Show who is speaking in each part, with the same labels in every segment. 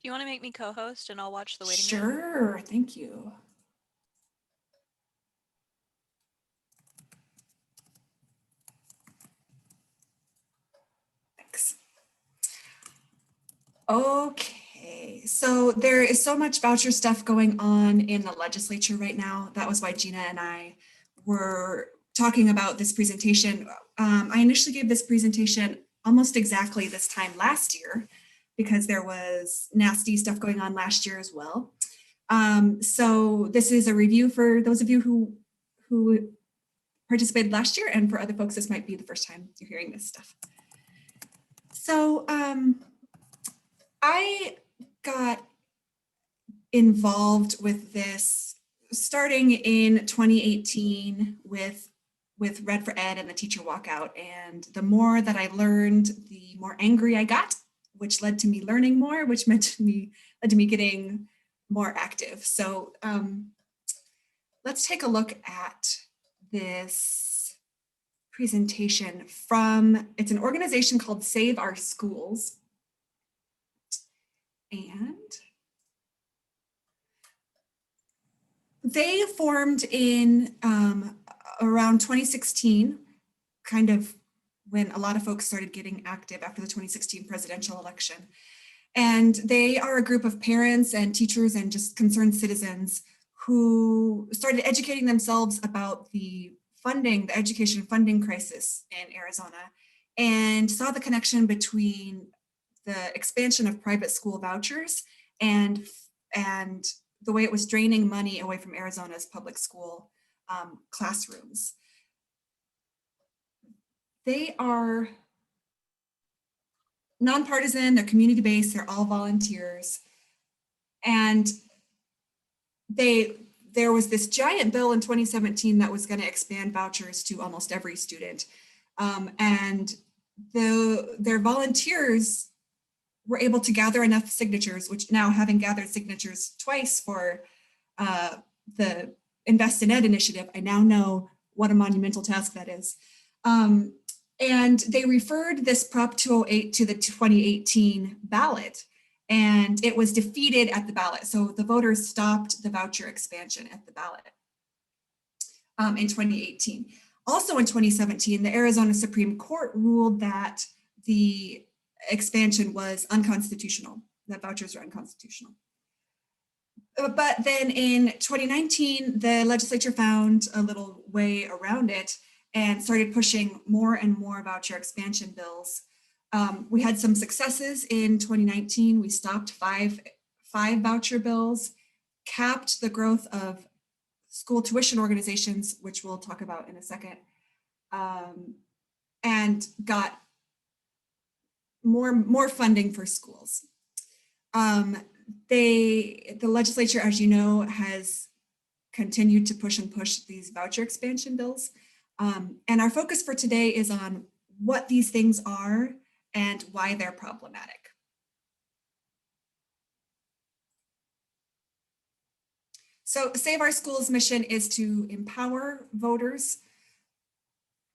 Speaker 1: Do you want to make me co-host and I'll watch the waiting room?
Speaker 2: Sure, thank you. Thanks. Okay, so there is so much voucher stuff going on in the legislature right now. That was why Gina and I were talking about this presentation. I initially gave this presentation almost exactly this time last year because there was nasty stuff going on last year as well. So this is a review for those of you who participated last year, and for other folks, this might be the first time you're hearing this stuff. So I got involved with this starting in 2018 with Red for Ed and the teacher walkout. And the more that I learned, the more angry I got, which led to me learning more, which led to me getting more active. So let's take a look at this presentation from, it's an organization called Save Our Schools. And they formed in around 2016, kind of when a lot of folks started getting active after the 2016 presidential election. And they are a group of parents and teachers and just concerned citizens who started educating themselves about the funding, the education funding crisis in Arizona, and saw the connection between the expansion of private school vouchers and the way it was draining money away from Arizona's public school classrooms. They are nonpartisan, they're community-based, they're all volunteers. And there was this giant bill in 2017 that was going to expand vouchers to almost every student. And their volunteers were able to gather enough signatures, which now, having gathered signatures twice for the Invest in Ed initiative, I now know what a monumental task that is. And they referred this Prop 208 to the 2018 ballot, and it was defeated at the ballot. So the voters stopped the voucher expansion at the ballot in 2018. Also in 2017, the Arizona Supreme Court ruled that the expansion was unconstitutional, that vouchers are unconstitutional. But then in 2019, the legislature found a little way around it and started pushing more and more voucher expansion bills. We had some successes in 2019. We stopped five voucher bills, capped the growth of school tuition organizations, which we'll talk about in a second, and got more funding for schools. The legislature, as you know, has continued to push these voucher expansion bills. And our focus for today is on what these things are and why they're problematic. So Save Our Schools' mission is to empower voters,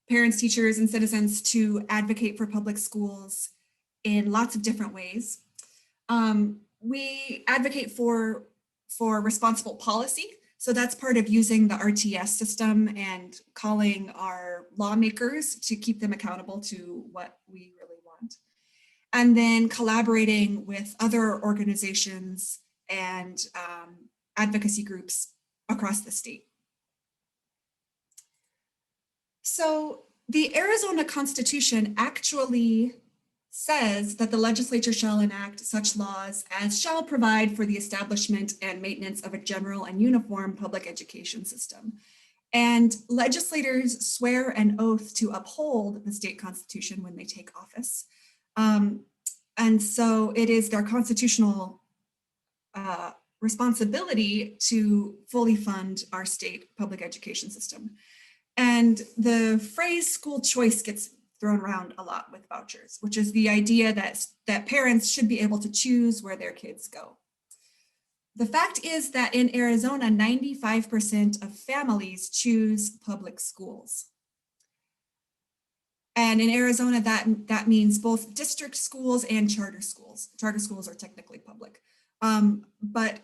Speaker 2: parents, teachers, and citizens to advocate for public schools in lots of different ways. We advocate for responsible policy. So that's part of using the RTS system and calling our lawmakers to keep them accountable to what we really want. And then collaborating with other organizations and advocacy groups across the state. So the Arizona Constitution actually says that the legislature shall enact such laws as shall provide for the establishment and maintenance of a general and uniform public education system. And legislators swear an oath to uphold the state constitution when they take office. And so it is their constitutional responsibility to fully fund our state public education system. And the phrase school choice gets thrown around a lot with vouchers, which is the idea that parents should be able to choose where their kids go. The fact is that in Arizona, 95% of families choose public schools. And in Arizona, that means both district schools and charter schools. Charter schools are technically public. But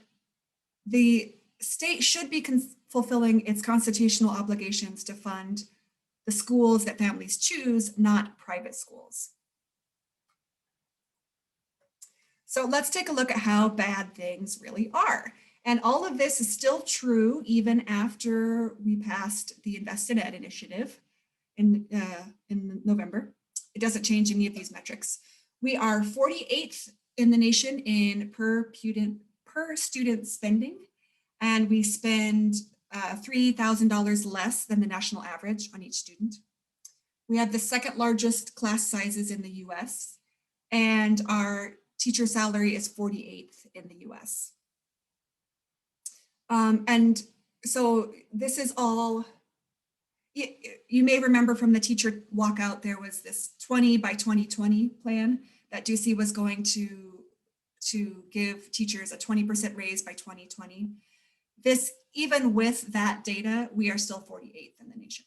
Speaker 2: the state should be fulfilling its constitutional obligations to fund the schools that families choose, not private schools. So let's take a look at how bad things really are. And all of this is still true even after we passed the Invest in Ed initiative in November. It doesn't change any of these metrics. We are 48th in the nation in per student spending, and we spend $3,000 less than the national average on each student. We have the second largest class sizes in the US, and our teacher salary is 48th in the US. And so this is all, you may remember from the teacher walkout, there was this 20 by 2020 plan that Ducey was going to give teachers a 20% raise by 2020. This, even with that data, we are still 48th in the nation.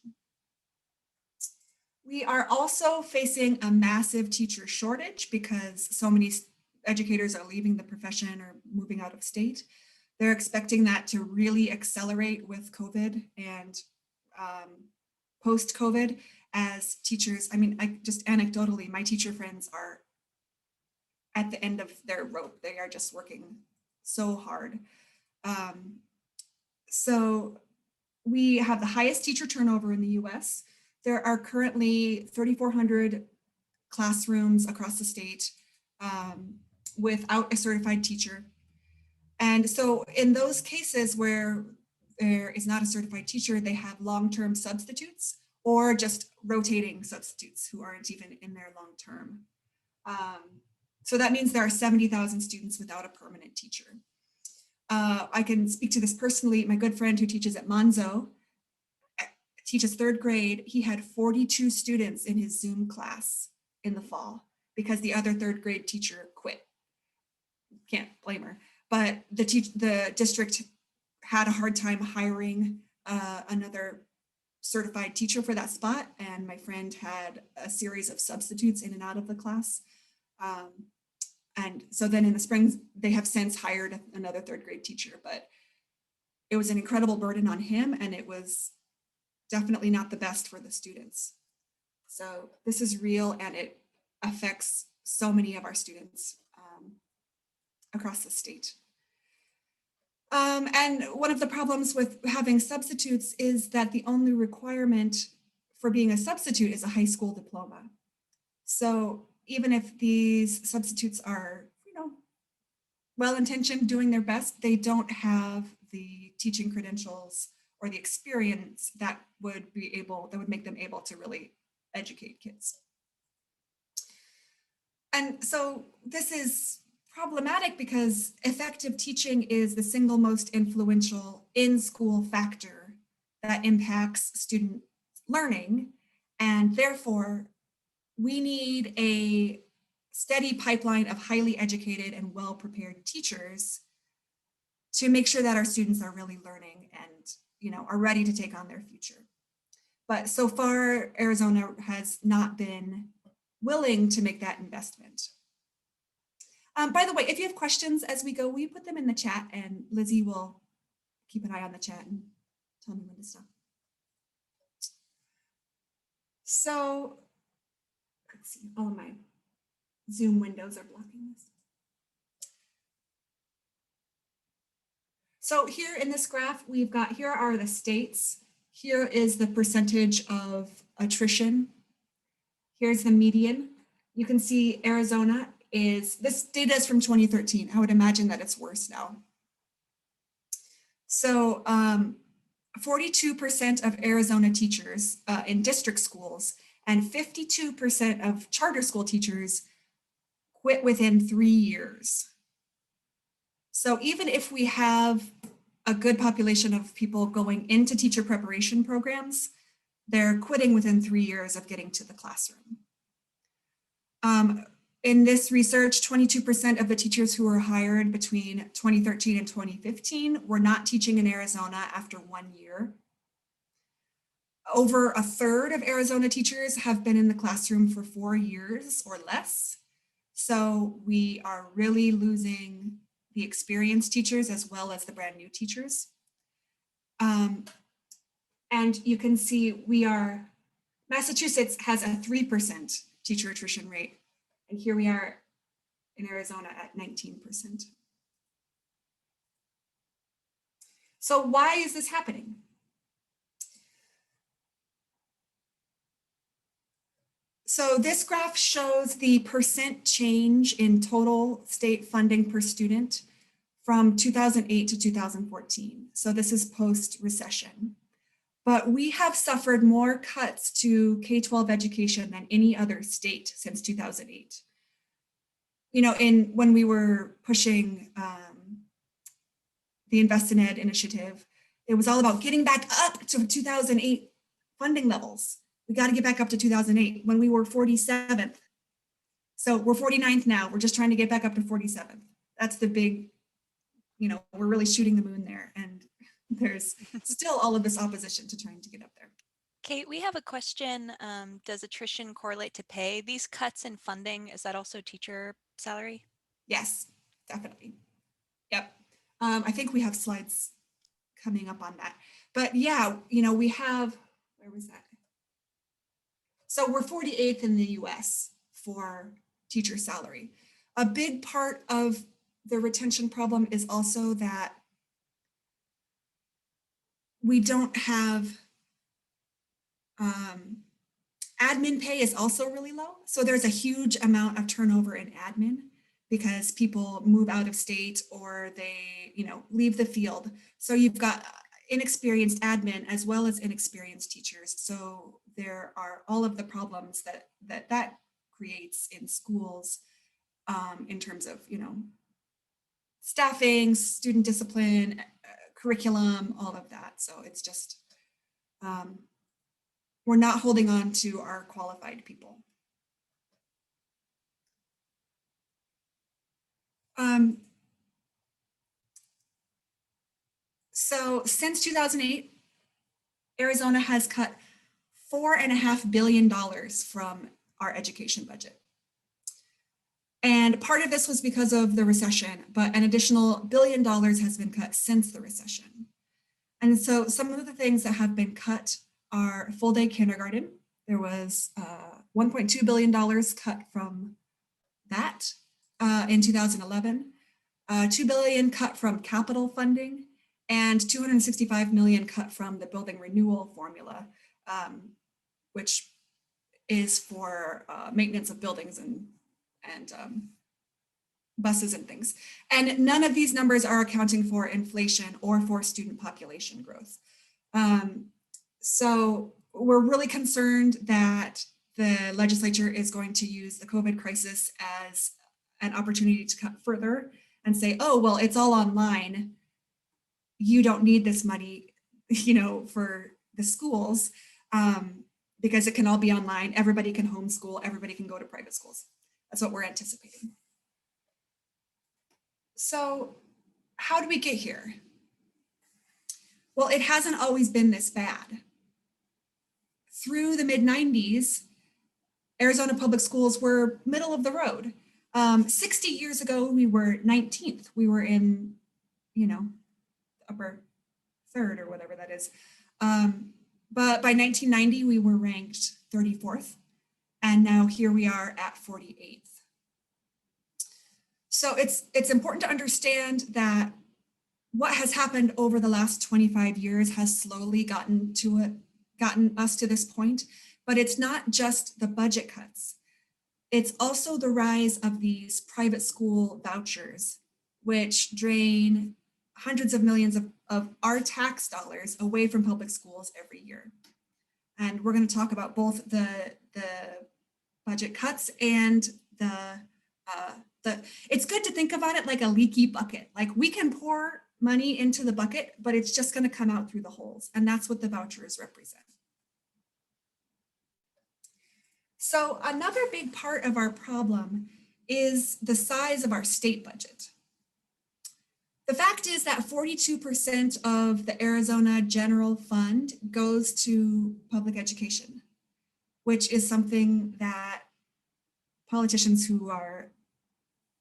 Speaker 2: We are also facing a massive teacher shortage because so many educators are leaving the profession or moving out of state. They're expecting that to really accelerate with COVID and post-COVID as teachers. I mean, just anecdotally, my teacher friends are at the end of their rope. They are just working so hard. So we have the highest teacher turnover in the US. There are currently 3,400 classrooms across the state without a certified teacher. And so in those cases where there is not a certified teacher, they have long-term substitutes or just rotating substitutes who aren't even in there long-term. So that means there are 70,000 students without a permanent teacher. I can speak to this personally. My good friend who teaches at Monzo, teaches 3rd grade. He had 42 students in his Zoom class in the fall because the other 3rd grade teacher quit. Can't blame her. But the district had a hard time hiring another certified teacher for that spot. And my friend had a series of substitutes in and out of the class. And so then in the spring, they have since hired another 3rd grade teacher, but it was an incredible burden on him, and it was definitely not the best for the students. So this is real, and it affects so many of our students across the state. And one of the problems with having substitutes is that the only requirement for being a substitute is a high school diploma. So even if these substitutes are, well-intentioned, doing their best, they don't have the teaching credentials or the experience that would make them able to really educate kids. And so this is problematic because effective teaching is the single most influential in-school factor that impacts student learning, and therefore we need a steady pipeline of highly educated and well-prepared teachers to make sure that our students are really learning and are ready to take on their future. But so far, Arizona has not been willing to make that investment. By the way, if you have questions as we go, will you put them in the chat, and Lizzie will keep an eye on the chat and tell me when to stop. So let's see, all of my Zoom windows are blocking this. So here in this graph, here are the states. Here is the percentage of attrition. Here's the median. You can see Arizona this data is from 2013. I would imagine that it's worse now. So 42% of Arizona teachers in district schools and 52% of charter school teachers quit within 3 years. So even if we have a good population of people going into teacher preparation programs, they're quitting within 3 years of getting to the classroom. In this research, 22% of the teachers who were hired between 2013 and 2015 were not teaching in Arizona after 1 year. Over a third of Arizona teachers have been in the classroom for 4 years or less. So we are really losing the experienced teachers as well as the brand new teachers. And you can see Massachusetts has a 3% teacher attrition rate. And here we are in Arizona at 19%. So why is this happening? So this graph shows the percent change in total state funding per student from 2008 to 2014. So this is post-recession. But we have suffered more cuts to K-12 education than any other state since 2008. You know, when we were pushing the Invest in Ed initiative, it was all about getting back up to 2008 funding levels. We got to get back up to 2008 when we were 47th. So we're 49th now. We're just trying to get back up to 47th. That's the big, you know, we're really shooting the moon there. And there's still all of this opposition to trying to get up there.
Speaker 1: Kate, we have a question. Does attrition correlate to pay? These cuts in funding, is that also teacher salary?
Speaker 2: Yes, definitely. Yep. I think we have slides coming up on that. But yeah, you know, we have, where was that? So we're 48th in the US for teacher salary. A big part of the retention problem is also that we don't have, admin pay is also really low. So there's a huge amount of turnover in admin because people move out of state or they, you know, leave the field. So you've got inexperienced admin as well as inexperienced teachers. So there are all of the problems that creates in schools in terms of, you know, staffing, student discipline, curriculum, all of that. So it's just, we're not holding on to our qualified people. So since 2008, Arizona has cut $4.5 billion from our education budget. And part of this was because of the recession, but an additional $1 billion has been cut since the recession. And so some of the things that have been cut are full day kindergarten. There was $1.2 billion cut from that in 2011, $2 billion cut from capital funding, and $265 million cut from the building renewal formula, which is for maintenance of buildings and buses and things. And none of these numbers are accounting for inflation or for student population growth. So we're really concerned that the legislature is going to use the COVID crisis as an opportunity to cut further and say, oh, well, it's all online. You don't need this money, you know, for the schools because it can all be online. Everybody can homeschool, everybody can go to private schools. That's what we're anticipating. So how do we get here? Well, it hasn't always been this bad. Through the mid-90s, Arizona public schools were middle of the road. 60 years ago, we were 19th. We were in, you know, upper third or whatever that is. But by 1990, we were ranked 34th. And now here we are at 48th. So it's important to understand that what has happened over the last 25 years has slowly gotten us to this point, but it's not just the budget cuts. It's also the rise of these private school vouchers, which drain hundreds of millions of our tax dollars away from public schools every year. And we're going to talk about both the budget cuts and it's good to think about it like a leaky bucket. Like we can pour money into the bucket, but it's just going to come out through the holes. And that's what the vouchers represent. So another big part of our problem is the size of our state budget. The fact is that 42% of the Arizona general fund goes to public education, which is something that politicians who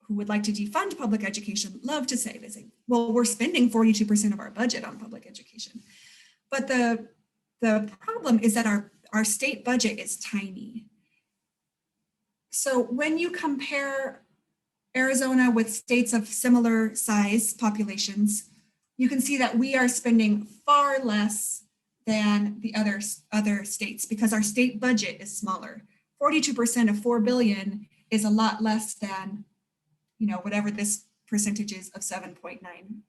Speaker 2: who would like to defund public education love to say, they say, well, we're spending 42% of our budget on public education. But the problem is that our state budget is tiny. So when you compare Arizona with states of similar size populations, you can see that we are spending far less than the other states because our state budget is smaller. 42% of 4 billion is a lot less than, whatever this percentage is of 7.9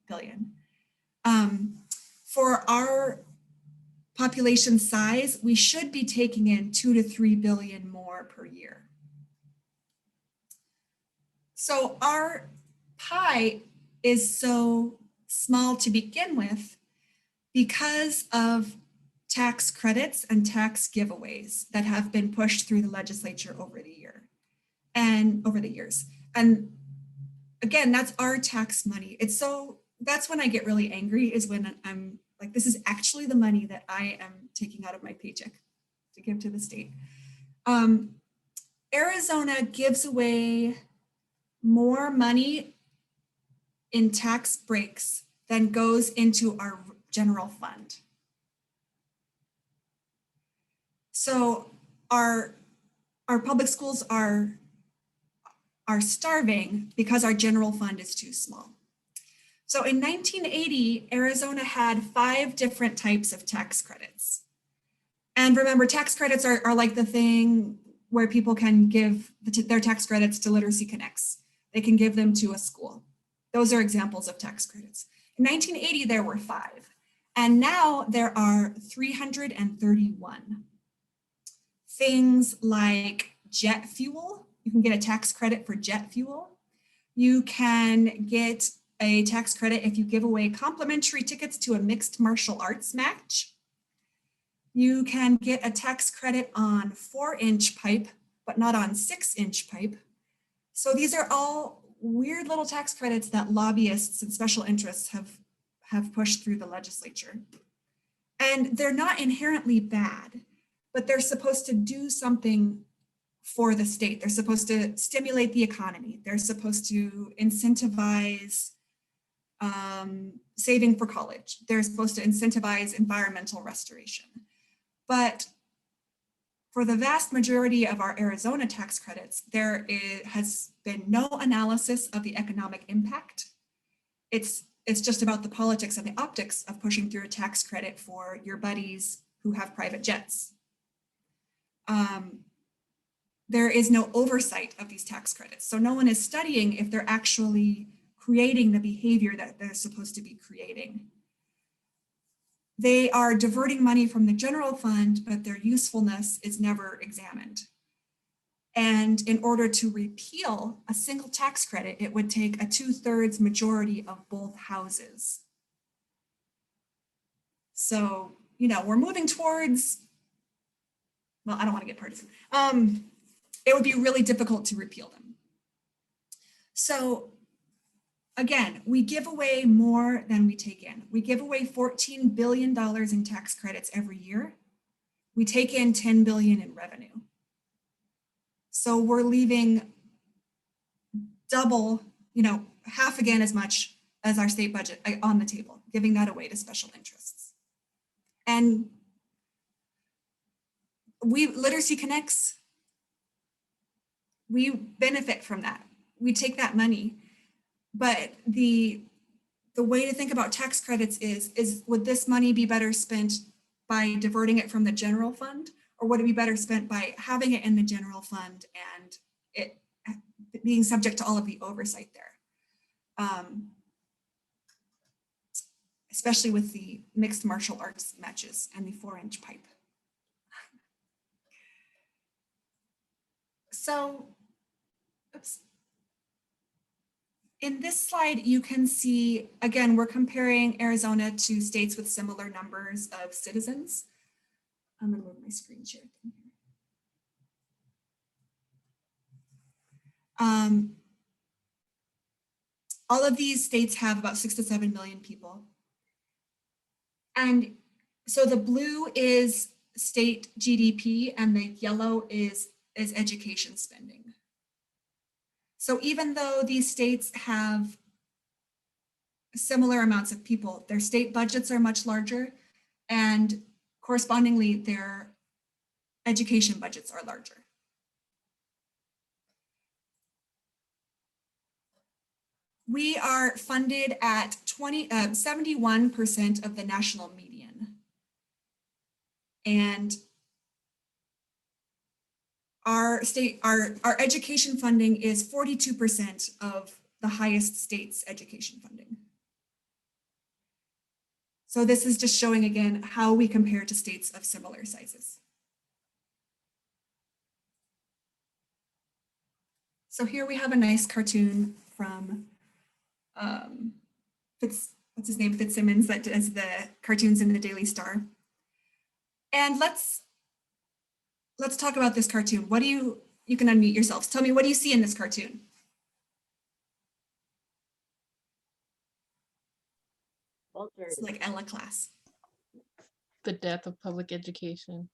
Speaker 2: billion. For our population size, we should be taking in 2 to 3 billion more per year. So our pie is so small to begin with because of tax credits and tax giveaways that have been pushed through the legislature over the years. And again, that's our tax money. That's when I get really angry, is when I'm like, this is actually the money that I am taking out of my paycheck to give to the state. Arizona gives away more money in tax breaks than goes into our general fund. So our public schools are starving because our general fund is too small. So in 1980, Arizona had 5 different types of tax credits. And remember, tax credits are like the thing where people can give their tax credits to Literacy Connects. They can give them to a school. Those are examples of tax credits. In 1980, there were 5. And now there are 331. Things like jet fuel. You can get a tax credit for jet fuel. You can get a tax credit if you give away complimentary tickets to a mixed martial arts match. You can get a tax credit on 4-inch pipe, but not on 6-inch pipe. So these are all weird little tax credits that lobbyists and special interests have pushed through the legislature. And they're not inherently bad, but they're supposed to do something for the state. They're supposed to stimulate the economy. They're supposed to incentivize saving for college. They're supposed to incentivize environmental restoration. But for the vast majority of our Arizona tax credits, there has been no analysis of the economic impact. It's just about the politics and the optics of pushing through a tax credit for your buddies who have private jets. There is no oversight of these tax credits. So no one is studying if they're actually creating the behavior that they're supposed to be creating. They are diverting money from the general fund, but their usefulness is never examined. And in order to repeal a single tax credit, it would take a 2/3 majority of both houses. So, we're moving towards, well, I don't want to get partisan. It would be really difficult to repeal them. So again, we give away more than we take in. We give away $14 billion in tax credits every year. We take in $10 billion in revenue. So we're leaving double, half again as much as our state budget on the table, giving that away to special interests. And Literacy Connects, we benefit from that. We take that money. But the way to think about tax credits is would this money be better spent by diverting it from the general fund, or would it be better spent by having it in the general fund and it being subject to all of the oversight there? Especially with the mixed martial arts matches and the 4-inch pipe. So, oops. In this slide, you can see, again, we're comparing Arizona to states with similar numbers of citizens. I'm going to move my screen share thing here. All of these states have about 6 to 7 million people. And so the blue is state GDP and the yellow is education spending. So even though these states have similar amounts of people, their state budgets are much larger, and correspondingly, their education budgets are larger. We are funded at 71% of the national median. And our education funding is 42% of the highest state's education funding. So this is just showing again how we compare to states of similar sizes. So here we have a nice cartoon from what's his name, Fitzsimmons, that does the cartoons in the Daily Star. And let's talk about this cartoon. What do you can unmute yourselves. Tell me, what do you see in this cartoon? It's like Ella class.
Speaker 3: The death of public education.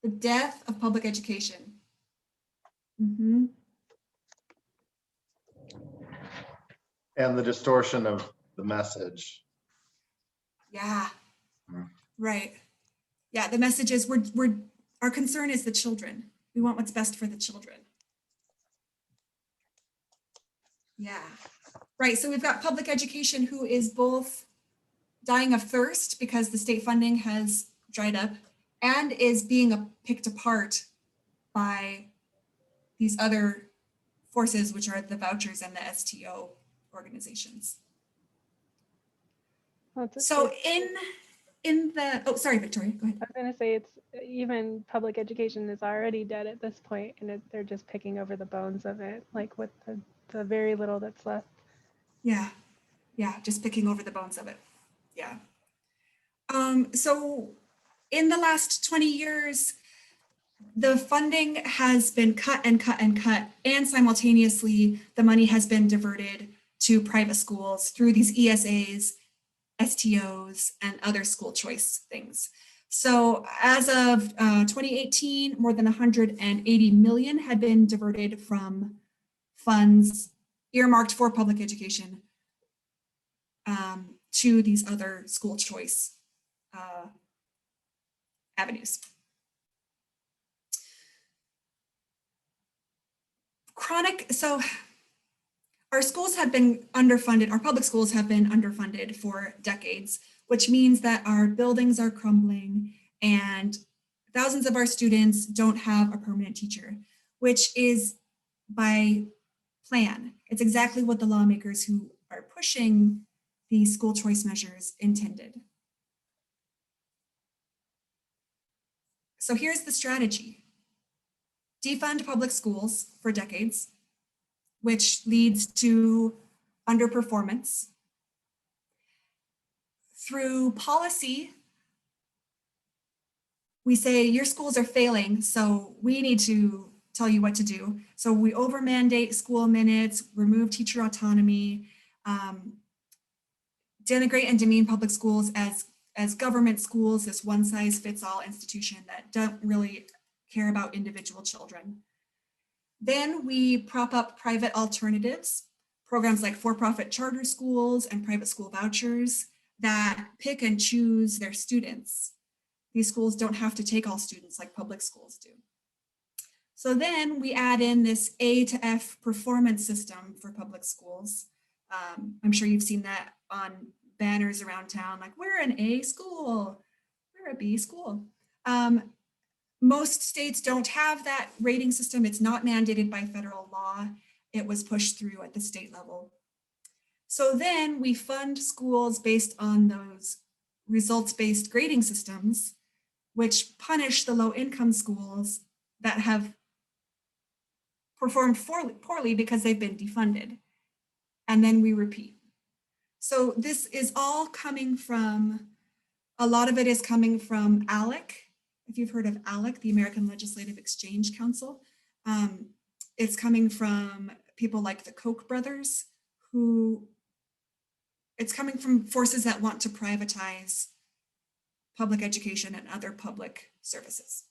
Speaker 2: The death of public education. Mm-hmm.
Speaker 4: And the distortion of the message.
Speaker 2: Yeah, right. Yeah, the message is our concern is the children. We want what's best for the children. Yeah, right. So we've got public education who is both dying of thirst because the state funding has dried up and is being picked apart by these other forces, which are the vouchers and the STO organizations. So in the, oh, sorry, Victoria, go ahead.
Speaker 5: I was going to say, it's even public education is already dead at this point, and they're just picking over the bones of it, like with the very little that's left.
Speaker 2: Yeah, just picking over the bones of it. Yeah. So in the last 20 years, the funding has been cut and cut and cut, and simultaneously the money has been diverted to private schools through these ESAs, STOs, and other school choice things. So as of 2018, more than 180 million had been diverted from funds earmarked for public education to these other school choice avenues. So our schools have been underfunded, our public schools have been underfunded for decades, which means that our buildings are crumbling and thousands of our students don't have a permanent teacher, which is by plan. It's exactly what the lawmakers who are pushing these school choice measures intended. So here's the strategy. Defund public schools for decades, which leads to underperformance. Through policy, we say your schools are failing, so we need to tell you what to do. So we over-mandate school minutes, remove teacher autonomy, denigrate and demean public schools as government schools, this one-size-fits-all institution that don't really care about individual children. Then we prop up private alternatives, programs like for-profit charter schools and private school vouchers that pick and choose their students. These schools don't have to take all students like public schools do. So then we add in this A to F performance system for public schools. I'm sure you've seen that on banners around town, like we're an A school, we're a B school. Most states don't have that rating system. It's not mandated by federal law. It was pushed through at the state level. So then we fund schools based on those results-based grading systems, which punish the low-income schools that have performed poorly because they've been defunded. And then we repeat. So this is all coming from, a lot of it is coming from ALEC. If you've heard of ALEC, the American Legislative Exchange Council, it's coming from people like the Koch brothers, it's coming from forces that want to privatize public education and other public services.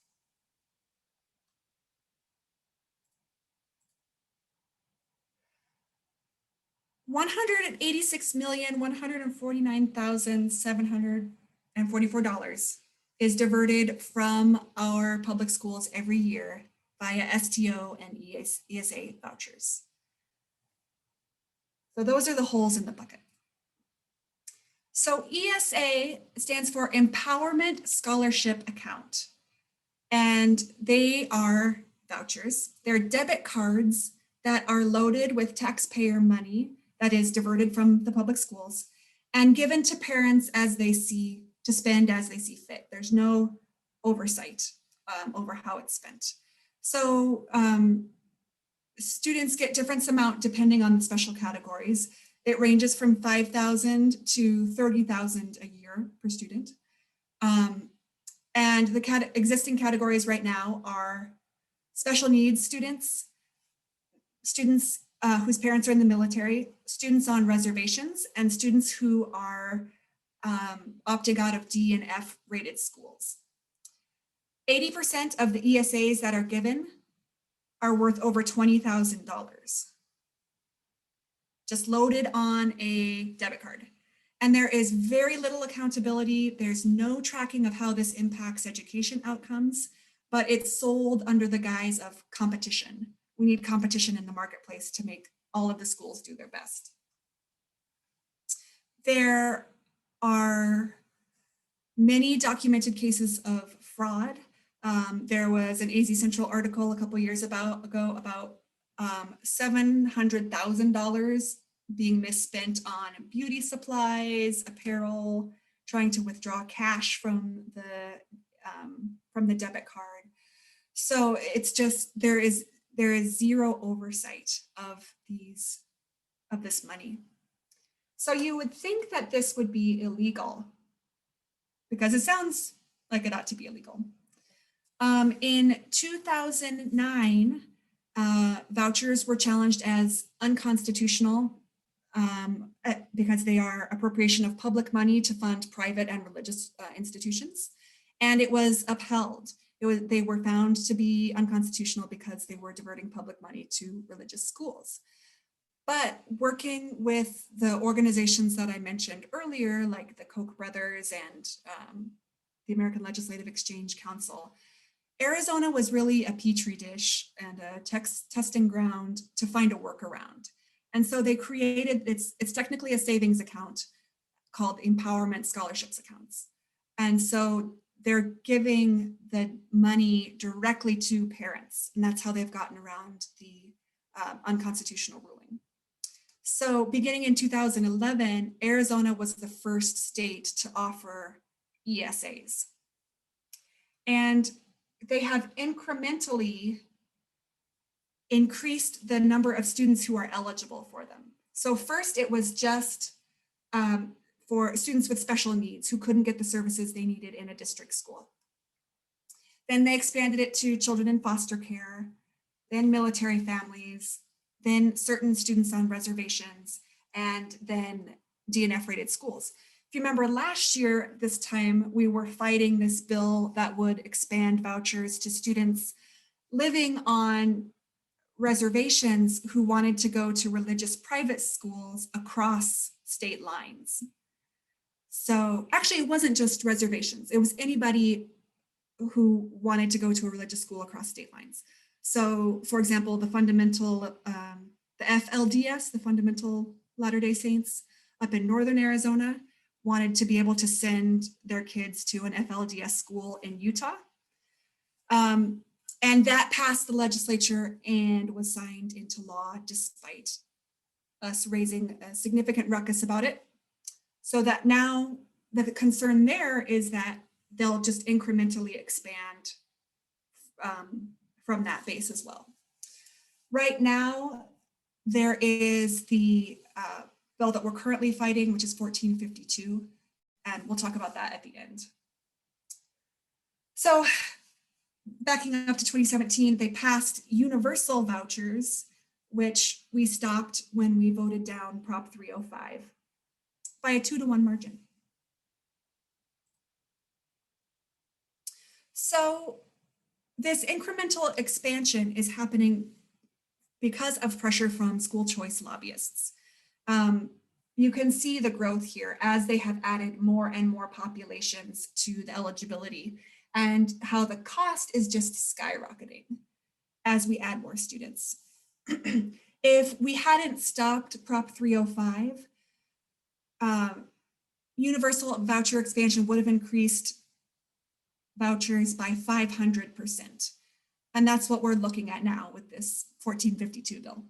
Speaker 2: $186,149,744 is diverted from our public schools every year via STO and ESA vouchers. So those are the holes in the bucket. So ESA stands for Empowerment Scholarship Account, and they are vouchers. They're debit cards that are loaded with taxpayer money that is diverted from the public schools and given to parents as they see, to spend as they see fit. There's no oversight over how it's spent. So students get different amount depending on the special categories. It ranges from $5,000 to $30,000 a year per student. And the existing categories right now are special needs students, students whose parents are in the military, students on reservations, and students who are opting out of D and F rated schools. 80% of the ESAs that are given are worth over $20,000, just loaded on a debit card. And there is very little accountability. There's no tracking of how this impacts education outcomes, but it's sold under the guise of competition. We need competition in the marketplace to make all of the schools do their best. There are many documented cases of fraud. There was an AZ Central article a couple years ago about $700,000 being misspent on beauty supplies, apparel, trying to withdraw cash from the debit card. So it's just there is zero oversight of this money. So you would think that this would be illegal because it sounds like it ought to be illegal. In 2009, vouchers were challenged as unconstitutional because they are appropriation of public money to fund private and religious institutions. And it was upheld. They were found to be unconstitutional because they were diverting public money to religious schools. But working with the organizations that I mentioned earlier, like the Koch brothers and the American Legislative Exchange Council, Arizona was really a petri dish and a testing ground to find a workaround. And so they created, it's technically a savings account called Empowerment Scholarships Accounts. And so they're giving the money directly to parents, and that's how they've gotten around the unconstitutional ruling. So beginning in 2011, Arizona was the first state to offer ESAs. And they have incrementally increased the number of students who are eligible for them. So first it was just for students with special needs who couldn't get the services they needed in a district school. Then they expanded it to children in foster care, then military families, then certain students on reservations, and then DNF rated schools. If you remember last year, this time we were fighting this bill that would expand vouchers to students living on reservations who wanted to go to religious private schools across state lines. So actually it wasn't just reservations, it was anybody who wanted to go to a religious school across state lines. So for example, the FLDS, the Fundamental Latter-day Saints up in Northern Arizona, wanted to be able to send their kids to an FLDS school in Utah. And that passed the legislature and was signed into law despite us raising a significant ruckus about it. So that now the concern there is that they'll just incrementally expand from that base as well. Right now, there is the bill that we're currently fighting, which is 1452, and we'll talk about that at the end. So backing up to 2017, they passed universal vouchers, which we stopped when we voted down Prop 305 by a 2-to-1 margin. So this incremental expansion is happening because of pressure from school choice lobbyists. You can see the growth here as they have added more and more populations to the eligibility, and how the cost is just skyrocketing as we add more students. If we hadn't stopped Prop 305, universal voucher expansion would have increased vouchers by 500%. And that's what we're looking at now with this 1452 bill.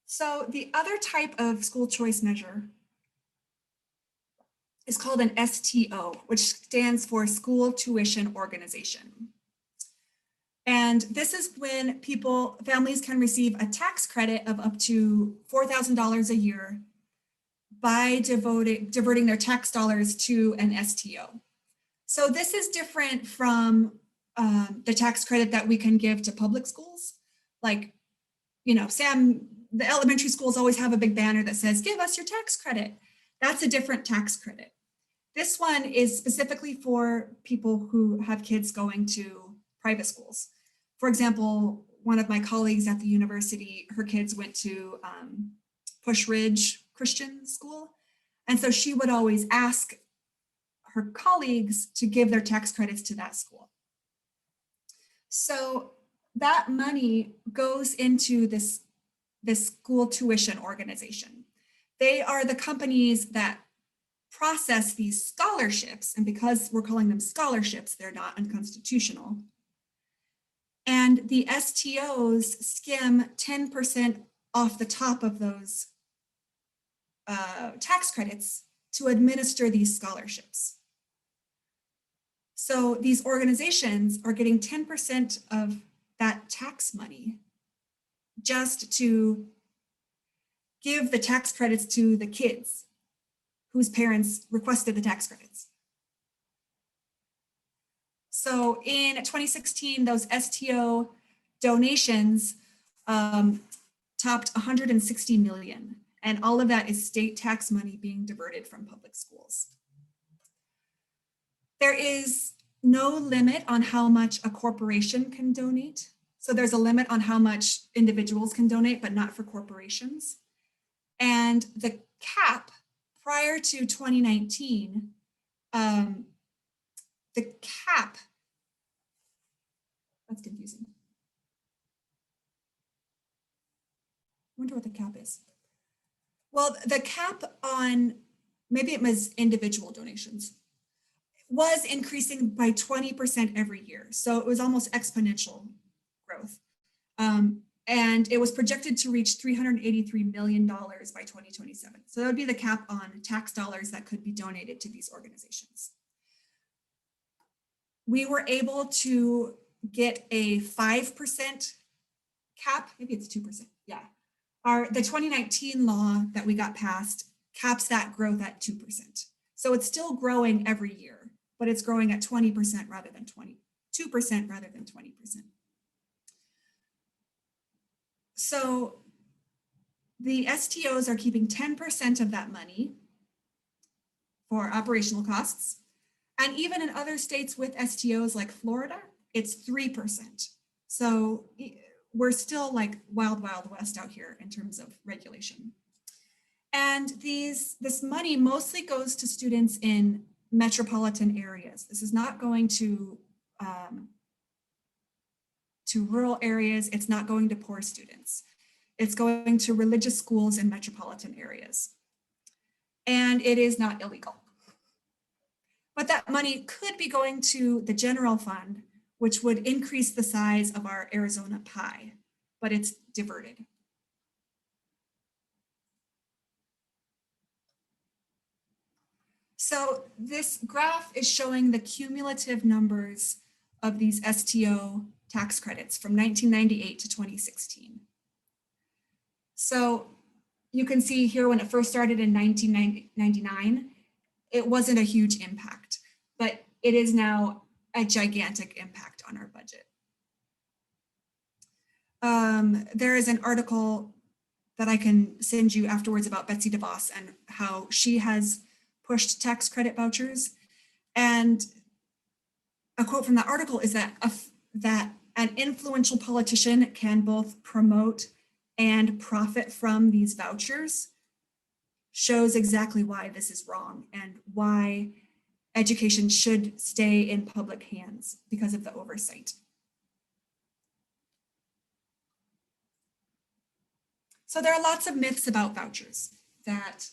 Speaker 2: So the other type of school choice measure is called an STO, which stands for School Tuition Organization. And this is when families can receive a tax credit of up to $4,000 a year by diverting their tax dollars to an STO. So this is different from the tax credit that we can give to public schools. Like, Sam, the elementary schools always have a big banner that says, give us your tax credit. That's a different tax credit. This one is specifically for people who have kids going to private schools. For example, one of my colleagues at the university, her kids went to Push Ridge Christian School. And so she would always ask her colleagues to give their tax credits to that school. So that money goes into this school tuition organization. They are the companies that process these scholarships, and because we're calling them scholarships, they're not unconstitutional. And the STOs skim 10% off the top of those tax credits to administer these scholarships. So these organizations are getting 10% of that tax money just to give the tax credits to the kids whose parents requested the tax credits. So in 2016, those STO donations topped 160 million, and all of that is state tax money being diverted from public schools. There is no limit on how much a corporation can donate. So there's a limit on how much individuals can donate, but not for corporations. And the cap prior to 2019, the cap, that's confusing. I wonder what the cap is. Well, the cap on, maybe it was individual donations, was increasing by 20% every year. So it was almost exponential growth. And it was projected to reach $383 million by 2027. So that would be the cap on tax dollars that could be donated to these organizations. We were able to get a 5% cap, maybe it's 2%, yeah. The 2019 law that we got passed caps that growth at 2%. So it's still growing every year, but it's growing at 20% rather than 2% rather than 20%. So the STOs are keeping 10% of that money for operational costs. And even in other states with STOs like Florida, it's 3%. So we're still like wild, wild west out here in terms of regulation. And this money mostly goes to students in metropolitan areas. This is not going to rural areas. It's not going to poor students. It's going to religious schools in metropolitan areas. And it is not illegal. But that money could be going to the general fund, which would increase the size of our Arizona pie, but it's diverted. So this graph is showing the cumulative numbers of these STO tax credits from 1998 to 2016. So you can see here when it first started in 1999, it wasn't a huge impact, but it is now a gigantic impact on our budget. There is an article that I can send you afterwards about Betsy DeVos and how she has pushed tax credit vouchers. And a quote from that article is that an influential politician can both promote and profit from these vouchers shows exactly why this is wrong and why education should stay in public hands because of the oversight. So there are lots of myths about vouchers that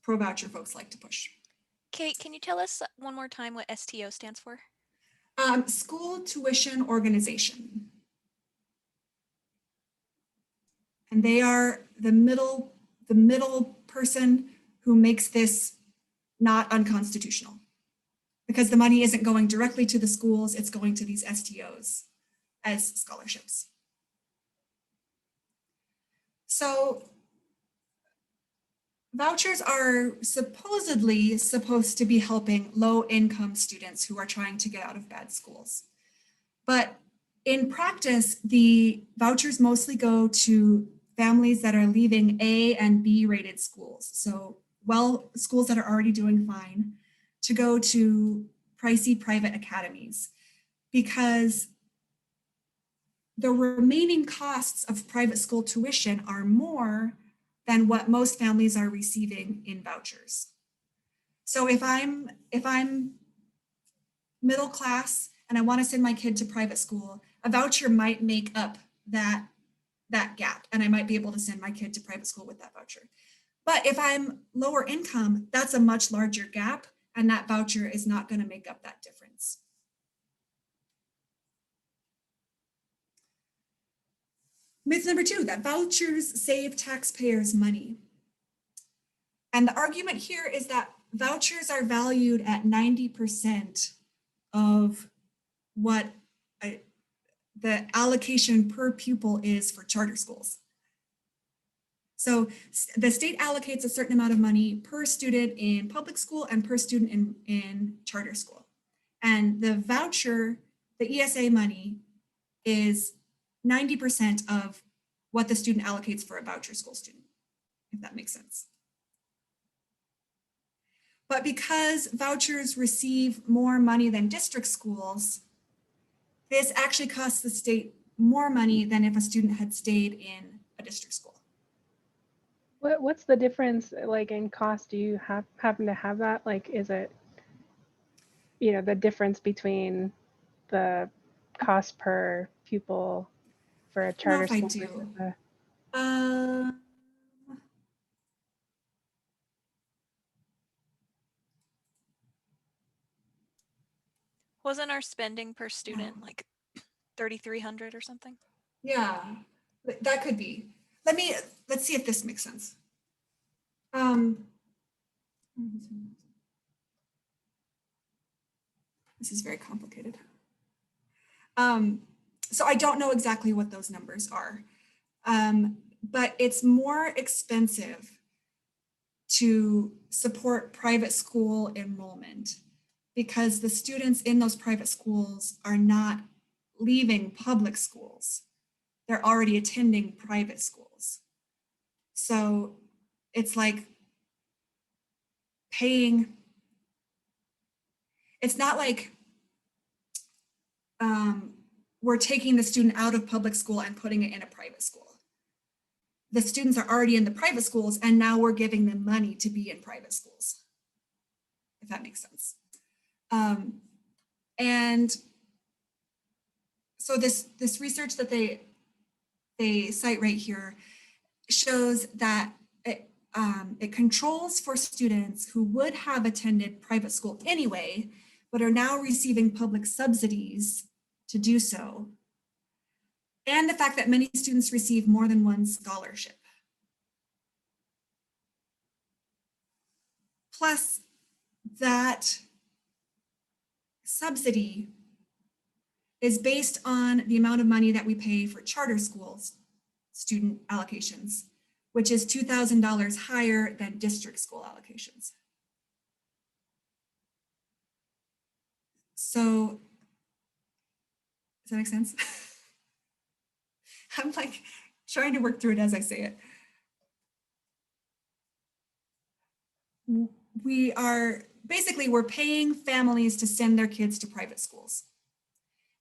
Speaker 2: pro-voucher folks like to push.
Speaker 1: Kate, can you tell us one more time what STO stands for?
Speaker 2: School tuition organization. And they are the middle person who makes this not unconstitutional, because the money isn't going directly to the schools, it's going to these STOs as scholarships. So vouchers are supposedly supposed to be helping low-income students who are trying to get out of bad schools. But in practice, the vouchers mostly go to families that are leaving A and B rated schools. So schools that are already doing fine, to go to pricey private academies, because the remaining costs of private school tuition are more than what most families are receiving in vouchers. So if I'm middle class and I want to send my kid to private school, a voucher might make up that gap, and I might be able to send my kid to private school with that voucher. But if I'm lower income, that's a much larger gap, and that voucher is not going to make up that difference. Myth number 2, that vouchers save taxpayers money. And the argument here is that vouchers are valued at 90% of what the allocation per pupil is for charter schools. So the state allocates a certain amount of money per student in public school and per student in charter school. And the voucher, the ESA money, is 90% of what the student allocates for a voucher school student, if that makes sense. But because vouchers receive more money than district schools, this actually costs the state more money than if a student had stayed in a district school.
Speaker 5: What's the difference like in cost? Do you happen to have that? Like, is it, you know, the difference between the cost per pupil for a charter
Speaker 2: I
Speaker 5: school
Speaker 2: do.
Speaker 5: versus
Speaker 1: Wasn't our spending per student like 3,300 or something?
Speaker 2: Yeah, that could be. Let's see if this makes sense. This is very complicated. So I don't know exactly what those numbers are, but it's more expensive to support private school enrollment because the students in those private schools are not leaving public schools. They're already attending private schools. So it's like paying, it's not like we're taking the student out of public school and putting it in a private school. The students are already in the private schools and now we're giving them money to be in private schools, if that makes sense. And so this research that they cite right here shows that it controls for students who would have attended private school anyway, but are now receiving public subsidies to do so. And the fact that many students receive more than one scholarship. Plus, that subsidy is based on the amount of money that we pay for charter schools student allocations, which is $2,000 higher than district school allocations. So, does that make sense? I'm like trying to work through it as I say it. We're paying families to send their kids to private schools.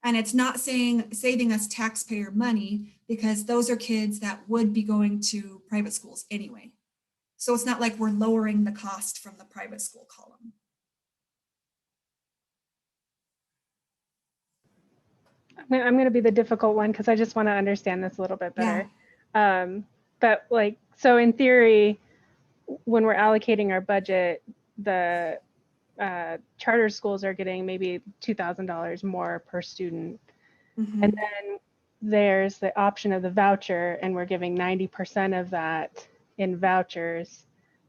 Speaker 2: And it's not saying saving us taxpayer money because those are kids that would be going to private schools anyway. So it's not like we're lowering the cost from the private school column.
Speaker 5: I'm going to be the difficult one because I just want to understand this a little bit better. But like, so in theory, when we're allocating our budget, the charter schools are getting maybe $2,000 more per student.
Speaker 2: Mhm.
Speaker 5: And then there's the option of the voucher, and we're giving 90% of that in vouchers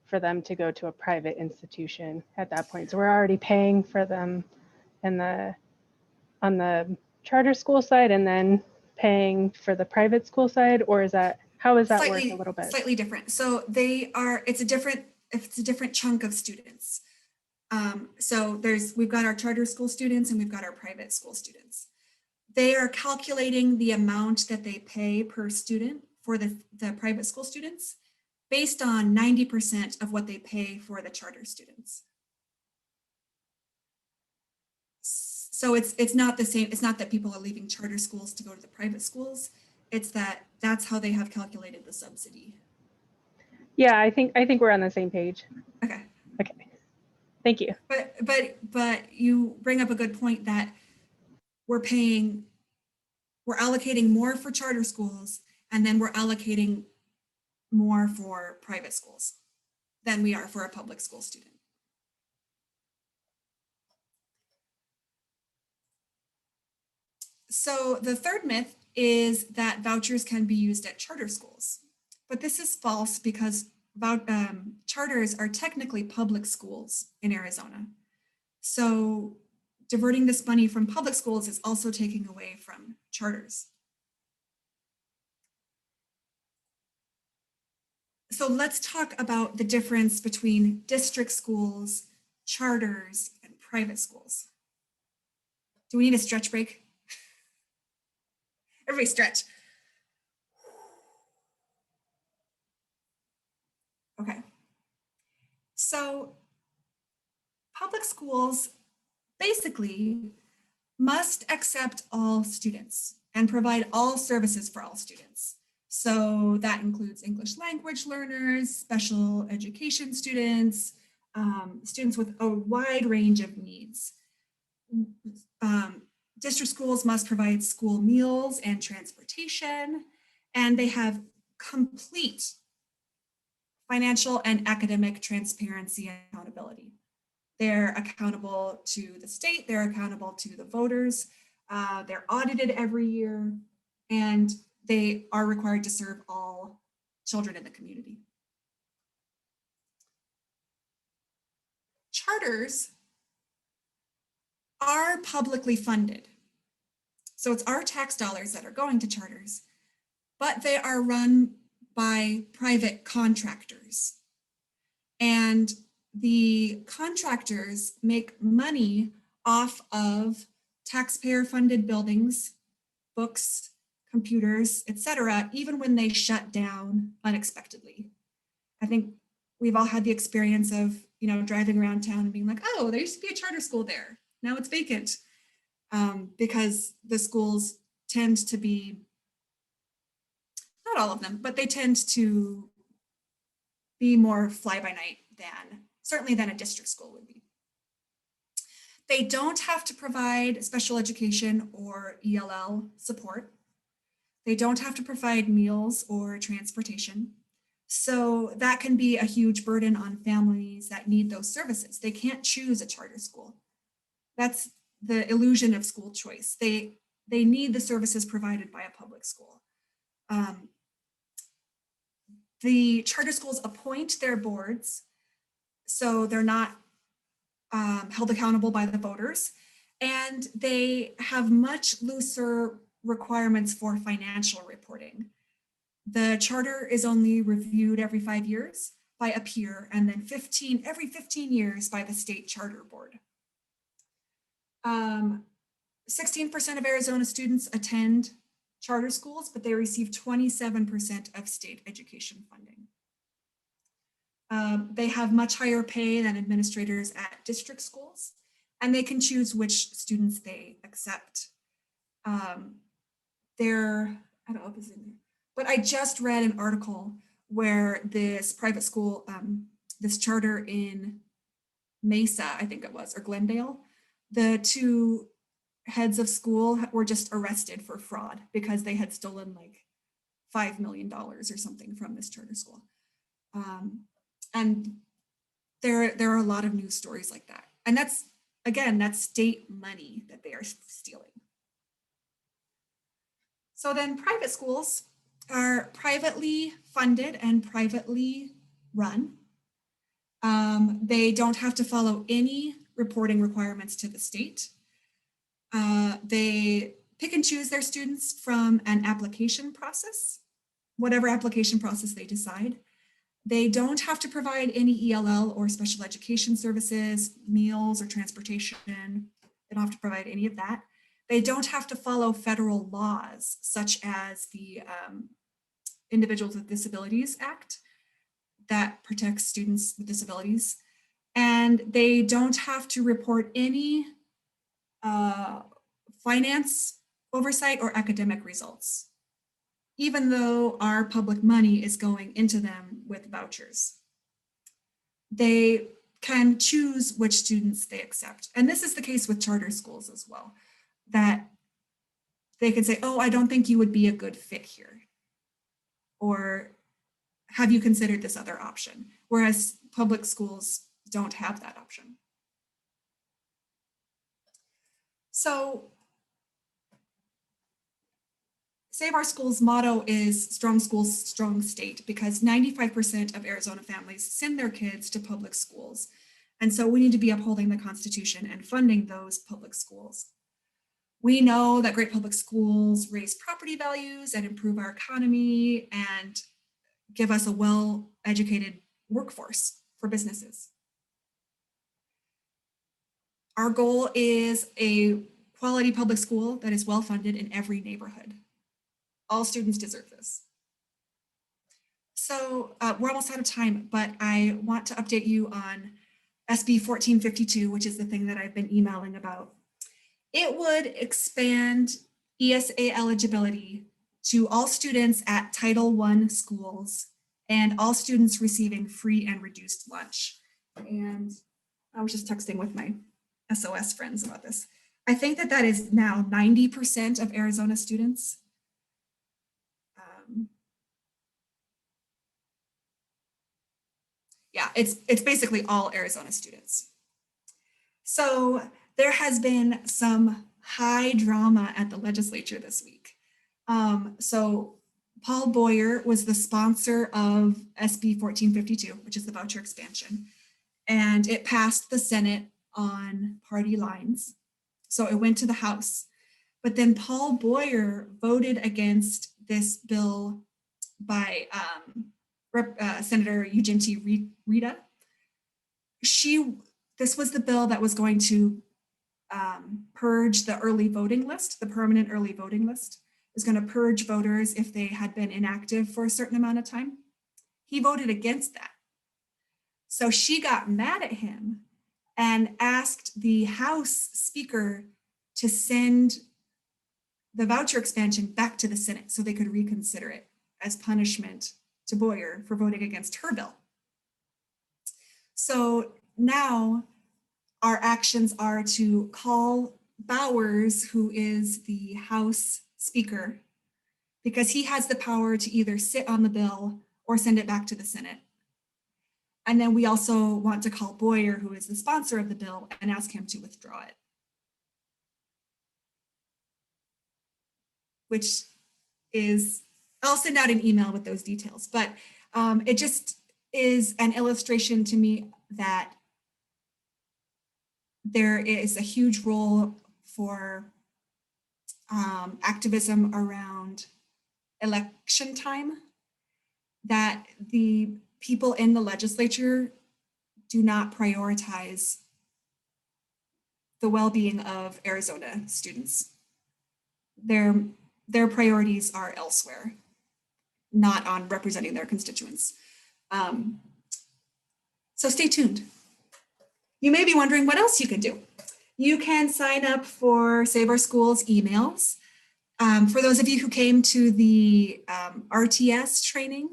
Speaker 5: for them to go to a private institution at that point. So we're already paying for them on the charter school side and then paying for the private school side, or is that, how does that work a little bit?
Speaker 2: Slightly different. So it's a different chunk of students. So we've got our charter school students and we've got our private school students. They are calculating the amount that they pay per student for the private school students based on 90% of what they pay for the charter students. So it's not the same. It's not that people are leaving charter schools to go to the private schools. It's that's how they have calculated the subsidy.
Speaker 5: Yeah, I think we're on the same page.
Speaker 2: Okay.
Speaker 5: Okay. Thank you.
Speaker 2: But you bring up a good point that we're allocating more for charter schools and then we're allocating more for private schools than we are for a public school student. So the third myth is that vouchers can be used at charter schools, but this is false because charters are technically public schools in Arizona. So diverting this money from public schools is also taking away from charters. So let's talk about the difference between district schools, charters, and private schools. Do we need a stretch break? Everybody stretch. Okay. So public schools basically must accept all students and provide all services for all students. So that includes English language learners, special education students, students with a wide range of needs. District schools must provide school meals and transportation, and they have complete financial and academic transparency and accountability. They're accountable to the state, they're accountable to the voters, they're audited every year, and they are required to serve all children in the community. Charters are publicly funded. So it's our tax dollars that are going to charters, but they are run by private contractors. And the contractors make money off of taxpayer funded buildings, books, computers, etc., even when they shut down unexpectedly. I think we've all had the experience of, driving around town and being like, oh, there used to be a charter school there. Now it's vacant, because the schools tend to be, not all of them, but they tend to be more fly-by-night certainly than a district school would be. They don't have to provide special education or ELL support. They don't have to provide meals or transportation. So that can be a huge burden on families that need those services. They can't choose a charter school. That's the illusion of school choice. They need the services provided by a public school. The charter schools appoint their boards, so they're not held accountable by the voters, and they have much looser requirements for financial reporting. The charter is only reviewed every 5 years by a peer, and then every 15 years by the state charter board. 16% of Arizona students attend charter schools, but they receive 27% of state education funding. They have much higher pay than administrators at district schools, and they can choose which students they accept. there, I don't know if it's in there, but I just read an article where this private school, this charter in Mesa, I think it was, or Glendale, the two heads of school were just arrested for fraud because they had stolen like $5 million or something from this charter school. And there are a lot of news stories like that. And that's, again, that's state money that they are stealing. So then private schools are privately funded and privately run. They don't have to follow any reporting requirements to the state. They pick and choose their students from an application process, whatever application process they decide. They don't have to provide any ELL or special education services, meals or transportation. They don't have to provide any of that. They don't have to follow federal laws, such as the Individuals with Disabilities Act that protects students with disabilities. And they don't have to report any finance oversight or academic results, even though our public money is going into them with vouchers. They can choose which students they accept. And this is the case with charter schools as well, that they can say, oh, I don't think you would be a good fit here. Or have you considered this other option? Whereas public schools don't have that option. So Save Our Schools motto is strong schools, strong state, because 95% of Arizona families send their kids to public schools. And so we need to be upholding the Constitution and funding those public schools. We know that great public schools raise property values and improve our economy and give us a well-educated workforce for businesses. Our goal is a quality public school that is well-funded in every neighborhood. All students deserve this. So we're almost out of time, but I want to update you on SB 1452, which is the thing that I've been emailing about. It would expand ESA eligibility to all students at Title I schools and all students receiving free and reduced lunch. And I was just texting with my SOS friends about this. I think that that is now 90% of Arizona students. Yeah, it's basically all Arizona students. So there has been some high drama at the legislature this week. So Paul Boyer was the sponsor of SB 1452, which is the voucher expansion, and it passed the Senate on party lines. So it went to the House, but then Paul Boyer voted against this bill by Senator Eugene T. Rita. This was the bill that was going to purge the early voting list, the permanent early voting list. It was going to purge voters if they had been inactive for a certain amount of time. He voted against that. So she got mad at him and asked the House Speaker to send the voucher expansion back to the Senate so they could reconsider it as punishment to Boyer for voting against her bill. So now our actions are to call Bowers, who is the House Speaker, because he has the power to either sit on the bill or send it back to the Senate. And then we also want to call Boyer, who is the sponsor of the bill, and ask him to withdraw it. Which is, I'll send out an email with those details, but it just is an illustration to me that there is a huge role for activism around election time, that the people in the legislature do not prioritize the well-being of Arizona students. Their priorities are elsewhere, not on representing their constituents. So stay tuned. You may be wondering what else you can do. You can sign up for Save Our Schools emails. For those of you who came to the RTS training,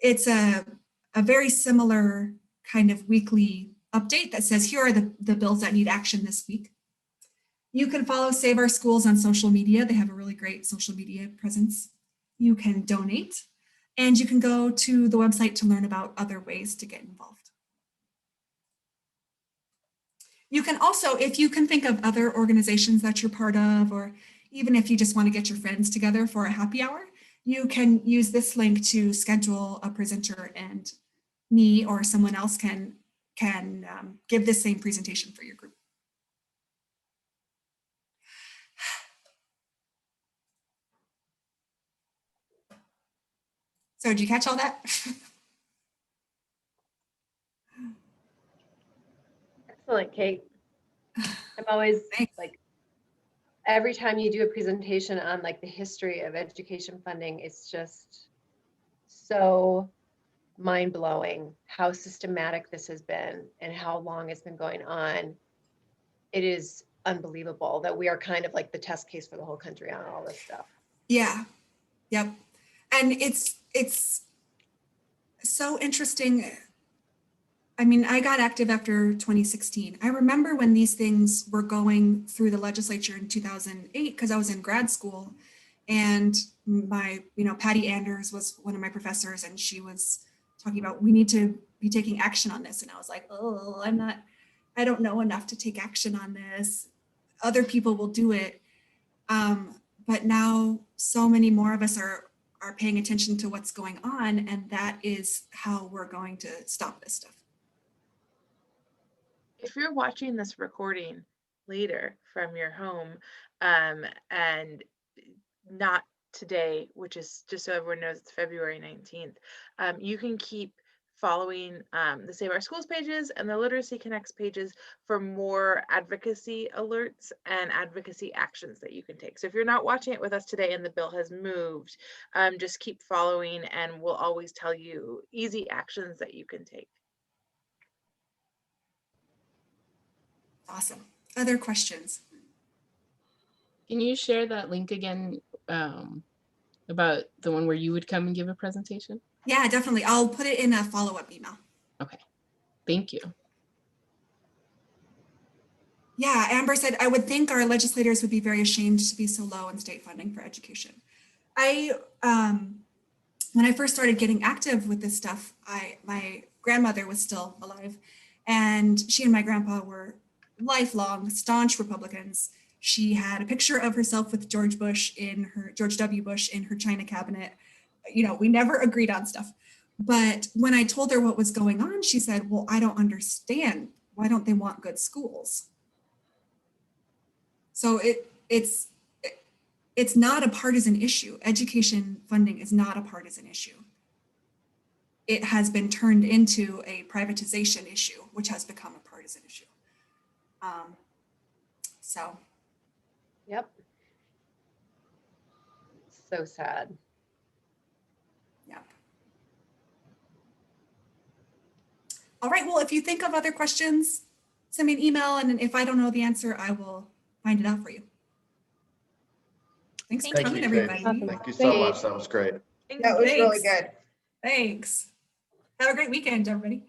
Speaker 2: it's a very similar kind of weekly update that says, here are the bills that need action this week. You can follow Save Our Schools on social media. They have a really great social media presence. You can donate, and you can go to the website to learn about other ways to get involved. You can also, if you can think of other organizations that you're part of, or even if you just want to get your friends together for a happy hour, you can use this link to schedule a presenter, and me or someone else can give the same presentation for your group. So did you catch all that?
Speaker 6: Excellent, Kate. I'm always
Speaker 2: Thanks.
Speaker 6: like, every time you do a presentation on like the history of education funding, it's just so mind-blowing how systematic this has been and how long it's been going on. It is unbelievable that we are kind of like the test case for the whole country on all this stuff.
Speaker 2: Yeah, yep. And it's so interesting. I mean, I got active after 2016. I remember when these things were going through the legislature in 2008, because I was in grad school, and my, Patty Anders was one of my professors, and she was talking about, we need to be taking action on this. And I was like, oh, I don't know enough to take action on this. Other people will do it. But now so many more of us are paying attention to what's going on, and that is how we're going to stop this stuff.
Speaker 7: If you're watching this recording later from your home, and not today, which is just so everyone knows it's February 19th, you can keep following the Save Our Schools pages and the Literacy Connects pages for more advocacy alerts and advocacy actions that you can take. So if you're not watching it with us today and the bill has moved, just keep following, and we'll always tell you easy actions that you can take.
Speaker 2: Awesome. Other questions?
Speaker 3: Can you share that link again about the one where you would come and give a presentation?
Speaker 2: Yeah, definitely. I'll put it in a follow-up email.
Speaker 3: Okay, thank you.
Speaker 2: Yeah, Amber said, I would think our legislators would be very ashamed to be so low in state funding for education. When I first started getting active with this stuff, my grandmother was still alive, and she and my grandpa were lifelong staunch Republicans. She had a picture of herself with George W. Bush in her china cabinet. We never agreed on stuff. But when I told her what was going on, she said, well, I don't understand. Why don't they want good schools? So it's not a partisan issue. Education funding is not a partisan issue. It has been turned into a privatization issue, which has become a partisan issue. So.
Speaker 6: Yep. So sad.
Speaker 2: Yep. All right, well, if you think of other questions, send me an email, and if I don't know the answer, I will find it out for you. Thanks for
Speaker 1: Thank
Speaker 2: coming,
Speaker 4: you, Kate.
Speaker 2: everybody.
Speaker 5: Awesome.
Speaker 4: Thank you so
Speaker 5: Thanks.
Speaker 4: much. That was great.
Speaker 6: That was really
Speaker 2: Thanks.
Speaker 6: good.
Speaker 2: Thanks. Have a great weekend, everybody.